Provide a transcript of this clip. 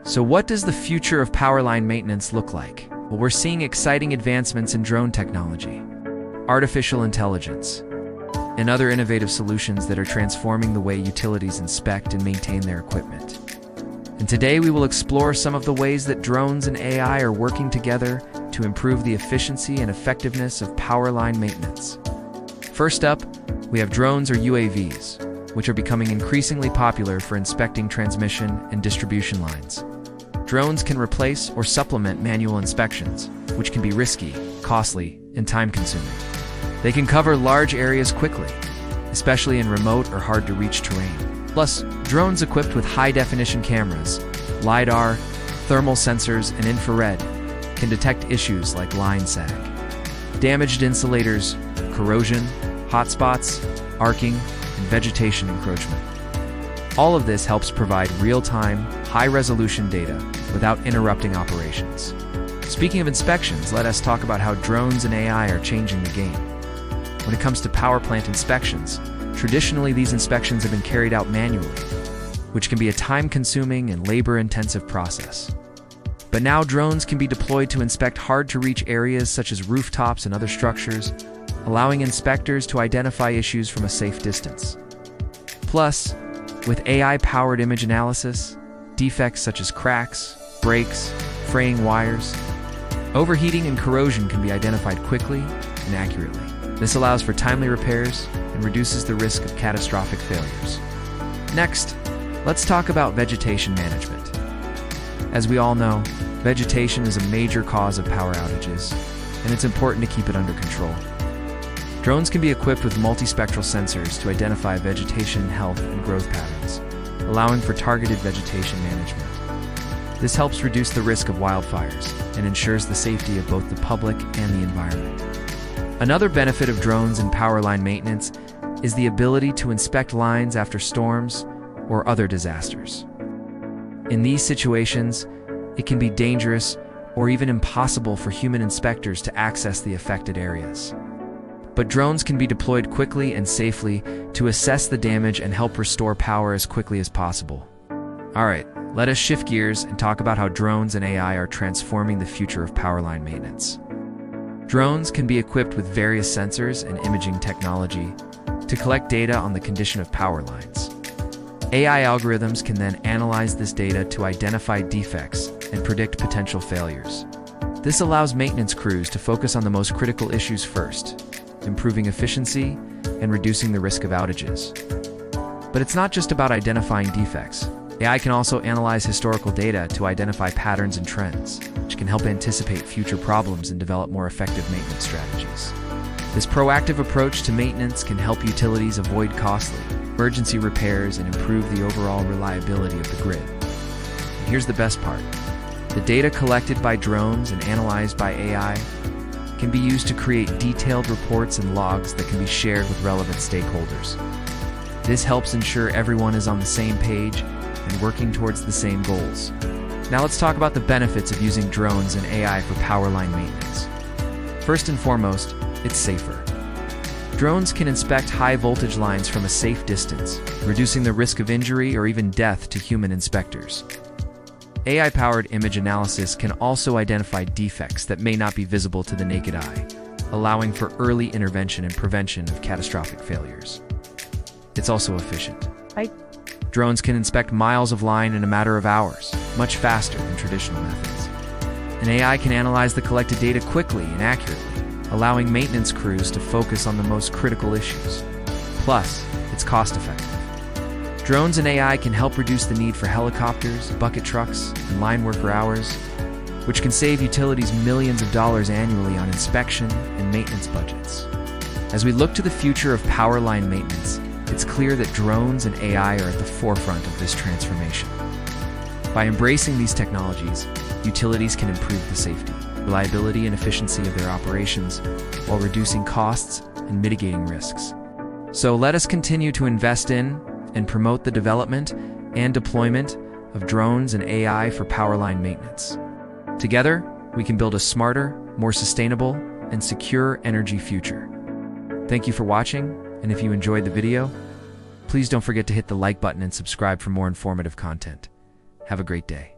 So what does the future of power line maintenance look like? Well, we're seeing exciting advancements in drone technology, artificial intelligence, and other innovative solutions that are transforming the way utilities inspect and maintain their equipment. And today we will explore some of the ways that drones and AI are working together to improve the efficiency and effectiveness of power line maintenance. First up, we have drones or UAVs, which are becoming increasingly popular for inspecting transmission and distribution lines. Drones can replace or supplement manual inspections, which can be risky, costly, and time-consuming. They can cover large areas quickly, especially in remote or hard-to-reach terrain. Plus, drones equipped with high-definition cameras, LiDAR, thermal sensors, and infrared can detect issues like line sag, damaged insulators, corrosion, hotspots, arcing, and vegetation encroachment. All of this helps provide real-time, high-resolution data without interrupting operations. Speaking of inspections, let us talk about how drones and AI are changing the game. When it comes to power plant inspections, traditionally these inspections have been carried out manually, which can be a time-consuming and labor-intensive process. But now drones can be deployed to inspect hard-to-reach areas such as rooftops and other structures, allowing inspectors to identify issues from a safe distance. Plus, with AI-powered image analysis, defects such as cracks, breaks, fraying wires, overheating and corrosion can be identified quickly and accurately. This allows for timely repairs and reduces the risk of catastrophic failures. Next, let's talk about vegetation management. As we all know, vegetation is a major cause of power outages, and it's important to keep it under control. Drones can be equipped with multispectral sensors to identify vegetation health and growth patterns, allowing for targeted vegetation management. This helps reduce the risk of wildfires and ensures the safety of both the public and the environment. Another benefit of drones and power line maintenance is the ability to inspect lines after storms or other disasters. In these situations, it can be dangerous or even impossible for human inspectors to access the affected areas. But drones can be deployed quickly and safely to assess the damage and help restore power as quickly as possible. Alright, let us shift gears and talk about how drones and AI are transforming the future of power line maintenance. Drones can be equipped with various sensors and imaging technology to collect data on the condition of power lines. AI algorithms can then analyze this data to identify defects and predict potential failures. This allows maintenance crews to focus on the most critical issues first, improving efficiency and reducing the risk of outages. But it's not just about identifying defects. AI can also analyze historical data to identify patterns and trends, which can help anticipate future problems and develop more effective maintenance strategies. This proactive approach to maintenance can help utilities avoid costly, emergency repairs and improve the overall reliability of the grid. And here's the best part. The data collected by drones and analyzed by AI can be used to create detailed reports and logs that can be shared with relevant stakeholders. This helps ensure everyone is on the same page and working towards the same goals. Now let's talk about the benefits of using drones and AI for power line maintenance. First and foremost, it's safer. Drones can inspect high voltage lines from a safe distance, reducing the risk of injury or even death to human inspectors. AI-powered image analysis can also identify defects that may not be visible to the naked eye, allowing for early intervention and prevention of catastrophic failures. It's also efficient. Drones can inspect miles of line in a matter of hours, much faster than traditional methods. And AI can analyze the collected data quickly and accurately, allowing maintenance crews to focus on the most critical issues. Plus, it's cost-effective. Drones and AI can help reduce the need for helicopters, bucket trucks, and line worker hours, which can save utilities millions of dollars annually on inspection and maintenance budgets. As we look to the future of power line maintenance, it's clear that drones and AI are at the forefront of this transformation. By embracing these technologies, utilities can improve the safety, reliability, and efficiency of their operations while reducing costs and mitigating risks. So let us continue to invest in and promote the development and deployment of drones and AI for power line maintenance. Together, we can build a smarter, more sustainable, and secure energy future. Thank you for watching, and if you enjoyed the video, please don't forget to hit the like button and subscribe for more informative content. Have a great day.